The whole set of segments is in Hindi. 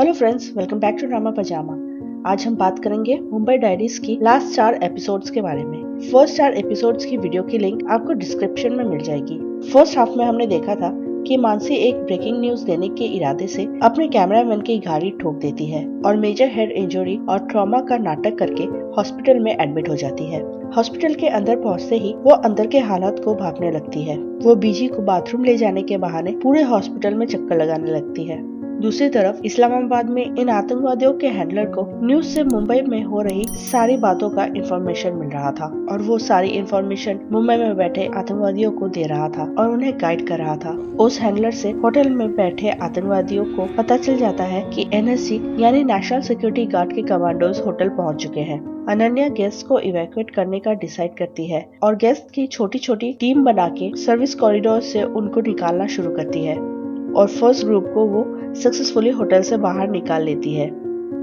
Hello friends, welcome back to drama pajama. आज हम बात करेंगे मुंबई डायरीज की लास्ट 4 एपिसोड्स के बारे में। फर्स्ट 4 एपिसोड्स की वीडियो की लिंक आपको डिस्क्रिप्शन में मिल जाएगी। फर्स्ट हाफ में हमने देखा था कि मानसी एक ब्रेकिंग न्यूज देने के इरादे से अपने कैमरामैन की गाड़ी ठोक देती है और मेजर हेड इंजरी और ट्रॉमा का नाटक करके हॉस्पिटल में एडमिट हो जाती है। हॉस्पिटल के अंदर पहुंचते ही वो अंदर के हालात को भांपने लगती है। वो बीजी को बाथरूम ले जाने के बहाने पूरे हॉस्पिटल में चक्कर लगाने लगती है। दूसरी तरफ इस्लामाबाद में इन आतंकवादियों के हैंडलर को न्यूज से मुंबई में हो रही सारी बातों का इंफॉर्मेशन मिल रहा था और वो सारी इंफॉर्मेशन मुंबई में बैठे आतंकवादियों को दे रहा था और उन्हें गाइड कर रहा था। उस हैंडलर से होटल में बैठे आतंकवादियों को पता चल जाता है कि NSG यानी नेशनल सिक्योरिटी गार्ड के कमांडोज होटल पहुंच चुके हैं। अनन्या गेस्ट को इवैक्यूएट करने का डिसाइड करती है और गेस्ट की छोटी छोटी टीम बना के सर्विस कॉरिडोर से उनको निकालना शुरू करती है और फर्स्ट ग्रुप को वो सक्सेसफुली होटल से बाहर निकाल लेती है।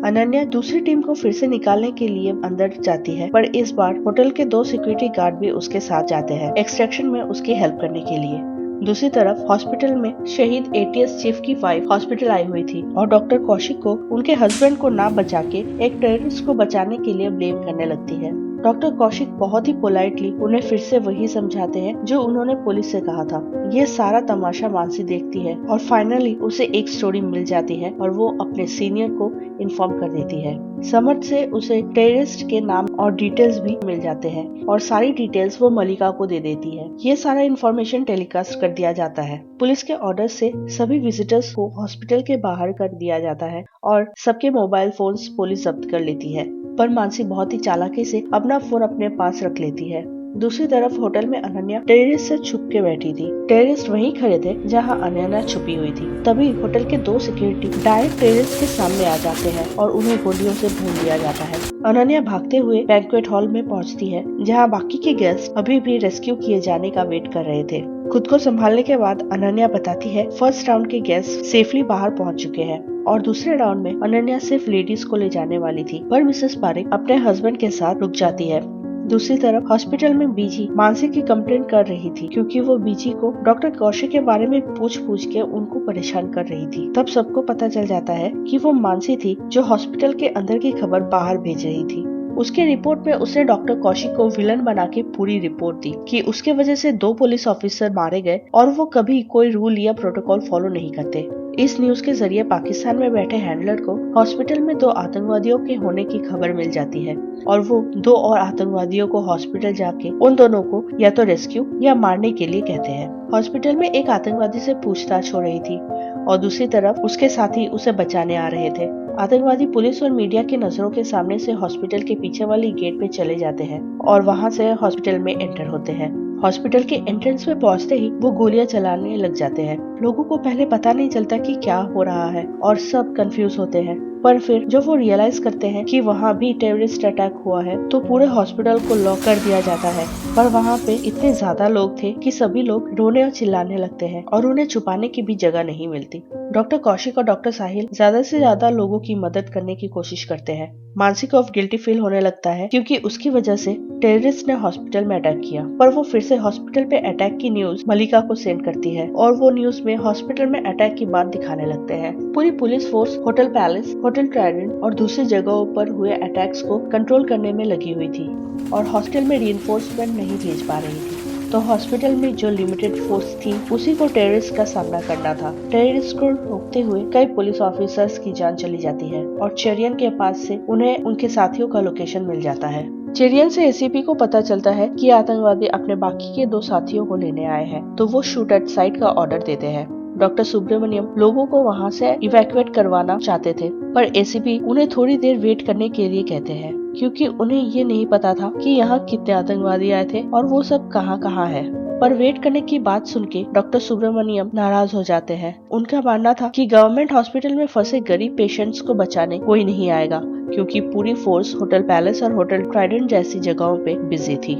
अनन्या दूसरी टीम को फिर से निकालने के लिए अंदर जाती है, पर इस बार होटल के 2 सिक्योरिटी गार्ड भी उसके साथ जाते हैं एक्सट्रैक्शन में उसकी हेल्प करने के लिए। दूसरी तरफ हॉस्पिटल में शहीद ATS चीफ की वाइफ हॉस्पिटल आई हुई थी और डॉक्टर कौशिक को उनके हस्बैंड को ना बचा के एक टेररिस्ट को बचाने के लिए ब्लेम करने लगती है। डॉक्टर कौशिक बहुत ही पोलाइटली उन्हें फिर से वही समझाते हैं जो उन्होंने पुलिस से कहा था। ये सारा तमाशा मानसी देखती है और फाइनली उसे एक स्टोरी मिल जाती है और वो अपने सीनियर को इन्फॉर्म कर देती है। समर्थ से उसे टेररिस्ट के नाम और डिटेल्स भी मिल जाते हैं और सारी डिटेल्स वो मलिका को दे देती है। ये सारा इन्फॉर्मेशन टेलीकास्ट कर दिया जाता है। पुलिस के ऑर्डर से सभी विजिटर्स को हॉस्पिटल के बाहर कर दिया जाता है और सबके मोबाइल फोन्स पुलिस जब्त कर लेती है, पर मानसी बहुत ही चालाकी से अपना फोन अपने पास रख लेती है। दूसरी तरफ होटल में अनन्या टेररिस्ट से छुप के बैठी थी। टेररिस्ट वहीं खड़े थे जहां अनन्या छुपी हुई थी। तभी होटल के 2 सिक्योरिटी डायरेक्ट टेररिस्ट के सामने आ जाते हैं और उन्हें गोलियों से भून दिया जाता है। अनन्या भागते हुए बैंक्वेट हॉल में पहुंचती है जहां बाकी के गेस्ट अभी भी रेस्क्यू किए जाने का वेट कर रहे थे। खुद को संभालने के बाद अनन्या बताती है फर्स्ट राउंड के गेस्ट सेफली बाहर पहुंच चुके हैं और दूसरे राउंड में अनन्या सिर्फ लेडीज को ले जाने वाली थी, पर मिसेस पारेख अपने हस्बैंड के साथ रुक जाती है। दूसरी तरफ हॉस्पिटल में बीजी मानसी की कंप्लेंट कर रही थी क्योंकि वो बीजी को डॉक्टर कौशिक के बारे में पूछ के उनको परेशान कर रही थी। तब सबको पता चल जाता है कि वो मानसी थी जो हॉस्पिटल के अंदर की खबर बाहर भेज रही थी। उसके रिपोर्ट में उसने डॉक्टर कौशिक को विलन बना के पूरी रिपोर्ट दी कि उसके वजह से 2 पुलिस ऑफिसर मारे गए और वो कभी कोई रूल या प्रोटोकॉल फॉलो नहीं करते। इस न्यूज के जरिए पाकिस्तान में बैठे हैंडलर को हॉस्पिटल में 2 आतंकवादियों के होने की खबर मिल जाती है और वो 2 और आतंकवादियों को हॉस्पिटल जाके उन दोनों को या तो रेस्क्यू या मारने के लिए कहते हैं। हॉस्पिटल में एक आतंकवादी से पूछताछ हो रही थी और दूसरी तरफ उसके साथी उसे बचाने आ रहे थे। आतंकवादी पुलिस और मीडिया की नजरों के सामने से हॉस्पिटल के पीछे वाली गेट पे चले जाते हैं और वहां से हॉस्पिटल में एंटर होते हैं। हॉस्पिटल के एंट्रेंस में पहुंचते ही वो गोलियां चलाने लग जाते हैं। लोगों को पहले पता नहीं चलता कि क्या हो रहा है और सब कंफ्यूज होते हैं, पर फिर जब वो रियलाइज करते हैं कि वहाँ भी टेररिस्ट अटैक हुआ है तो पूरे हॉस्पिटल को लॉक कर दिया जाता है। पर वहाँ पे इतने ज्यादा लोग थे कि सभी लोग रोने और चिल्लाने लगते हैं और उन्हें छुपाने की भी जगह नहीं मिलती। डॉक्टर कौशिक और डॉक्टर साहिल ज्यादा से ज्यादा लोगों की मदद करने की कोशिश करते हैं। मानसी को अब गिल्टी फील होने लगता है क्योंकि उसकी वजह से टेररिस्ट ने हॉस्पिटल में अटैक किया, पर वो फिर से हॉस्पिटल पे अटैक की न्यूज मलिका को सेंड करती है और वो न्यूज में हॉस्पिटल में अटैक की बात दिखाने लगते हैं। पूरी police force hotel palace, hotel Trident और दूसरी जगहों पर हुए अटैक्स को कंट्रोल करने में लगी हुई थी और हॉस्पिटल में रीइंफोर्समेंट नहीं भेज पा रही थी, तो हॉस्पिटल में जो लिमिटेड फोर्स थी उसी को टेररिस्ट का सामना करना था। टेररिस्ट को रोकते हुए कई पुलिस ऑफिसर्स की जान चली जाती है और चेरियन के पास से उन्हें उनके साथियों का लोकेशन मिल जाता है। चेरियन से ACP को पता चलता है कि आतंकवादी अपने बाकी के 2 साथियों को लेने आए हैं, तो वो शूट एट साइट का ऑर्डर देते हैं। डॉक्टर सुब्रमण्यम लोगों को वहां से इवैक्यूएट करवाना चाहते थे, पर ACP उन्हें थोड़ी देर वेट करने के लिए कहते हैं क्योंकि उन्हें ये नहीं पता था कि यहाँ कितने आतंकवादी आए थे और वो सब कहाँ है। पर वेट करने की बात सुन के डॉक्टर सुब्रमण्यम नाराज हो जाते हैं। उनका मानना था कि गवर्नमेंट हॉस्पिटल में फंसे गरीब पेशेंट्स को बचाने कोई नहीं आएगा क्योंकि पूरी फोर्स होटल पैलेस और होटल ट्राइडेंट जैसी जगहों पे बिजी थी।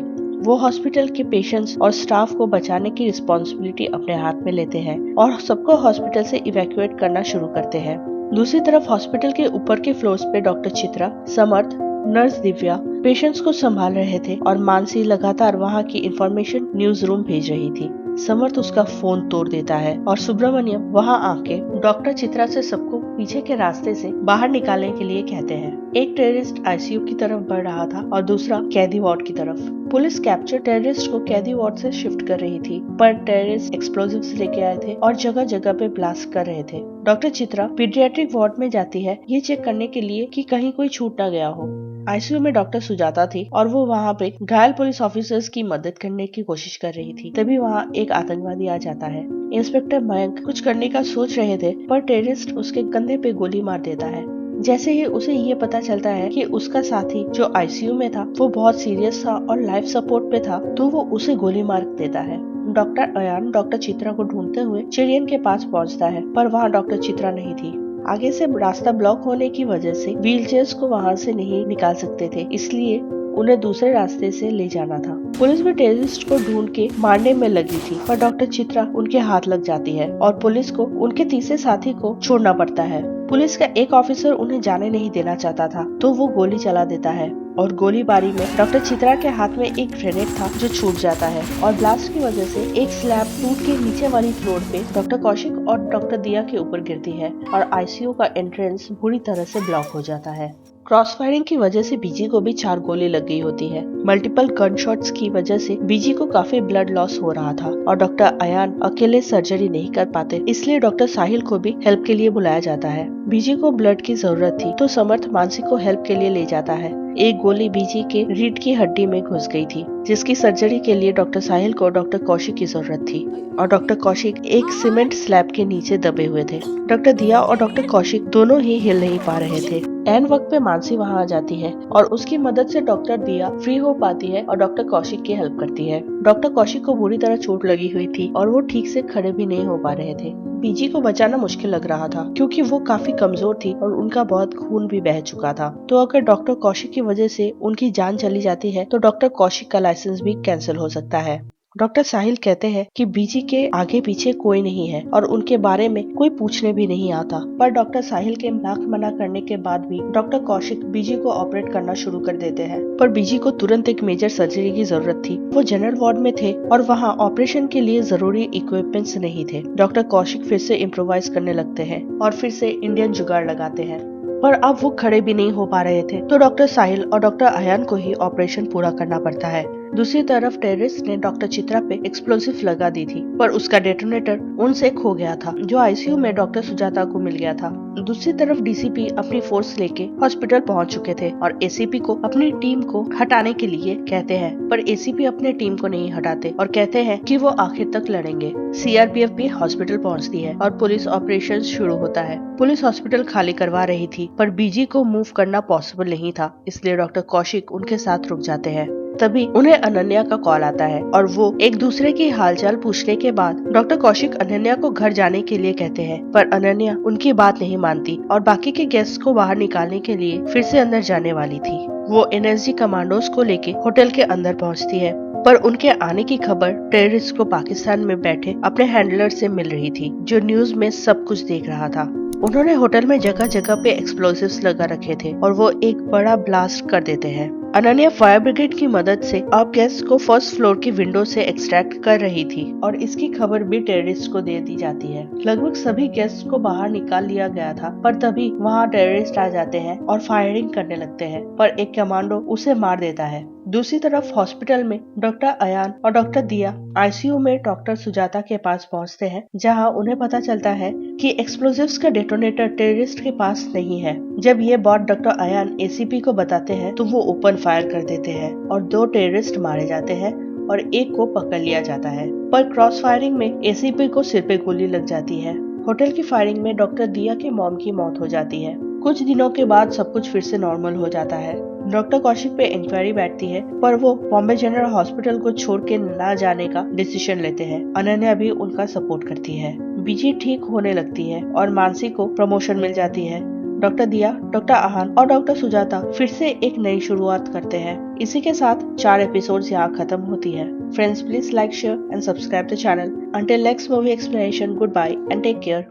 वो हॉस्पिटल के पेशेंट्स और स्टाफ को बचाने की रिस्पॉन्सिबिलिटी अपने हाथ में लेते हैं और सबको हॉस्पिटल से इवैक्यूएट करना शुरू करते हैं। दूसरी तरफ हॉस्पिटल के ऊपर के फ्लोर्स पे डॉक्टर चित्रा, समर्थ, नर्स दिव्या पेशेंट्स को संभाल रहे थे और मानसी लगातार वहाँ की इंफॉर्मेशन न्यूज रूम भेज रही थी। समर्थ उसका फोन तोड़ देता है और सुब्रमण्यम वहाँ आके डॉक्टर चित्रा से सबको पीछे के रास्ते से बाहर निकालने के लिए कहते हैं। एक टेररिस्ट आईसीयू की तरफ बढ़ रहा था और दूसरा कैदी वार्ड की तरफ। पुलिस कैप्चर टेररिस्ट को कैदी वार्ड से शिफ्ट कर रही थी, पर टेररिस्ट एक्सप्लोजिव्स लेके आए थे और जगह जगह पे ब्लास्ट कर रहे थे। डॉक्टर चित्रा पीडियाट्रिक वार्ड में जाती है ये चेक करने के लिए कि कहीं कोई छूट ना गया हो। आईसीयू में डॉक्टर सुजाता थी और वो वहाँ पे घायल पुलिस ऑफिसर्स की मदद करने की कोशिश कर रही थी। तभी वहाँ एक आतंकवादी आ जाता है। इंस्पेक्टर मयंक कुछ करने का सोच रहे थे, पर टेररिस्ट उसके कंधे पे गोली मार देता है। जैसे ही उसे ये पता चलता है कि उसका साथी जो आईसीयू में था वो बहुत सीरियस था और लाइफ सपोर्ट पे था, तो वो उसे गोली मार देता है। डॉक्टर अयान डॉक्टर चित्रा को ढूंढते हुए चिड़ियन के पास पहुंचता है, पर वहाँ डॉक्टर चित्रा नहीं थी। आगे से रास्ता ब्लॉक होने की वजह से व्हीलचेयर्स को वहाँ से नहीं निकाल सकते थे, इसलिए उन्हें दूसरे रास्ते से ले जाना था। पुलिस भी टेररिस्ट को ढूंढ के मारने में लगी थी, पर डॉक्टर चित्रा उनके हाथ लग जाती है और पुलिस को उनके तीसरे साथी को छोड़ना पड़ता है। पुलिस का एक ऑफिसर उन्हें जाने नहीं देना चाहता था, तो वो गोली चला देता है और गोलीबारी में डॉक्टर चित्रा के हाथ में एक ग्रेनेड था जो छूट जाता है और ब्लास्ट की वजह से एक स्लैब टूट के नीचे वाली फ्लोर पे डॉक्टर कौशिक और डॉक्टर दिया के ऊपर गिरती है और आईसीयू का एंट्रेंस बुरी तरह से ब्लॉक हो जाता है। क्रॉस फायरिंग की वजह से बीजी को भी 4 गोली लग गई होती है। मल्टीपल गन शॉट्स की वजह से बीजी को काफी ब्लड लॉस हो रहा था और डॉक्टर अयान अकेले सर्जरी नहीं कर पाते, इसलिए डॉक्टर साहिल को भी हेल्प के लिए बुलाया जाता है। बीजी को ब्लड की जरूरत थी, तो समर्थ मानसी को हेल्प के लिए ले जाता है। एक गोली बीजी के रीढ़ की हड्डी में घुस गई थी, जिसकी सर्जरी के लिए डॉक्टर साहिल को डॉक्टर कौशिक की जरूरत थी और डॉक्टर कौशिक एक सीमेंट स्लैब के नीचे दबे हुए थे। डॉक्टर दिया और डॉक्टर कौशिक दोनों ही हिल नहीं पा रहे थे। एन वक्त पे मानसी वहाँ आ जाती है और उसकी मदद से डॉक्टर दिया फ्री हो पाती है और डॉक्टर कौशिक की हेल्प करती है। डॉक्टर कौशिक को बुरी तरह चोट लगी हुई थी और वो ठीक से खड़े भी नहीं हो पा रहे थे। बीजी को बचाना मुश्किल लग रहा था क्योंकि वो काफी कमजोर थी और उनका बहुत खून भी बह चुका था। तो अगर डॉक्टर कौशिक की वजह से उनकी जान चली जाती है तो डॉक्टर कौशिक का लाइसेंस भी कैंसिल हो सकता है। डॉक्टर साहिल कहते हैं कि बीजी के आगे पीछे कोई नहीं है और उनके बारे में कोई पूछने भी नहीं आता, पर डॉक्टर साहिल के नाक मना करने के बाद भी डॉक्टर कौशिक बीजी को ऑपरेट करना शुरू कर देते हैं। पर बीजी को तुरंत एक मेजर सर्जरी की जरूरत थी। वो जनरल वार्ड में थे और वहाँ ऑपरेशन के लिए जरूरी इक्विपमेंट्स नहीं थे। डॉक्टर कौशिक फिर से इम्प्रोवाइज करने लगते हैं और फिर से इंडियन जुगाड़ लगाते हैं, पर अब वो खड़े भी नहीं हो पा रहे थे, तो डॉक्टर साहिल और डॉक्टर अयान को ही ऑपरेशन पूरा करना पड़ता है। दूसरी तरफ टेररिस्ट ने डॉक्टर चित्रा पे एक्सप्लोसिव लगा दी थी, पर उसका डेटोनेटर उनसे खो गया था, जो आईसीयू में डॉक्टर सुजाता को मिल गया था। दूसरी तरफ डीसीपी अपनी फोर्स लेके हॉस्पिटल पहुंच चुके थे और एसीपी को अपनी टीम को हटाने के लिए कहते हैं, पर एसीपी अपने टीम को नहीं हटाते और कहते हैं कि वो आखिर तक लड़ेंगे। सीआरपीएफ भी हॉस्पिटल पहुंचती है और पुलिस ऑपरेशन शुरू होता है। पुलिस हॉस्पिटल खाली करवा रही थी, पर बीजी को मूव करना पॉसिबल नहीं था, इसलिए डॉक्टर कौशिक उनके साथ रुक जाते हैं। तभी उन्हें अनन्या का कॉल आता है और वो एक दूसरे की हालचाल पूछने के बाद डॉक्टर कौशिक अनन्या को घर जाने के लिए कहते हैं, पर अनन्या उनकी बात नहीं मानती और बाकी के गेस्ट को बाहर निकालने के लिए फिर से अंदर जाने वाली थी। वो एनएसजी कमांडोज को लेके होटल के अंदर पहुंचती है, पर उनके आने की खबर टेररिस्ट को पाकिस्तान में बैठे अपने हैंडलर से मिल रही थी, जो न्यूज में सब कुछ देख रहा था। उन्होंने होटल में जगह जगह पे एक्सप्लोसिव्स लगा रखे थे और वो एक बड़ा ब्लास्ट कर देते हैं। अनन्या फायर ब्रिगेड की मदद से अब गैस को फर्स्ट फ्लोर की विंडो से एक्सट्रैक्ट कर रही थी और इसकी खबर भी टेररिस्ट को दे दी जाती है। लगभग सभी गेस्ट को बाहर निकाल लिया गया था, पर तभी वहाँ टेररिस्ट आ जाते हैं और फायरिंग करने लगते हैं, पर एक कमांडो उसे मार देता है। दूसरी तरफ हॉस्पिटल में डॉक्टर अयान और डॉक्टर दिया आईसीयू में डॉक्टर सुजाता के पास पहुंचते हैं, जहां उन्हें पता चलता है कि एक्सप्लोजिव्स का डेटोनेटर टेररिस्ट के पास नहीं है। जब ये बात डॉक्टर अयान एसीपी को बताते हैं तो वो ओपन फायर कर देते हैं और 2 टेररिस्ट मारे जाते हैं और एक को पकड़ लिया जाता है, पर क्रॉस फायरिंग में एसीपी को सिर पे गोली लग जाती है। होटल की फायरिंग में डॉक्टर दिया के मॉम की मौत हो जाती है। कुछ दिनों के बाद सब कुछ फिर से नॉर्मल हो जाता है। डॉक्टर कौशिक पे इंक्वायरी बैठती है, पर वो बॉम्बे जनरल हॉस्पिटल को छोड़ के न जाने का डिसीजन लेते हैं। अनन्या भी उनका सपोर्ट करती है। बीजी ठीक होने लगती है और मानसी को प्रमोशन मिल जाती है। डॉक्टर दिया, डॉक्टर आहान और डॉक्टर सुजाता फिर से एक नई शुरुआत करते हैं। इसी के साथ 4 एपिसोड्स यहाँ खत्म होती है। Friends, please like, share and subscribe the channel. Until next movie explanation, goodbye and take care.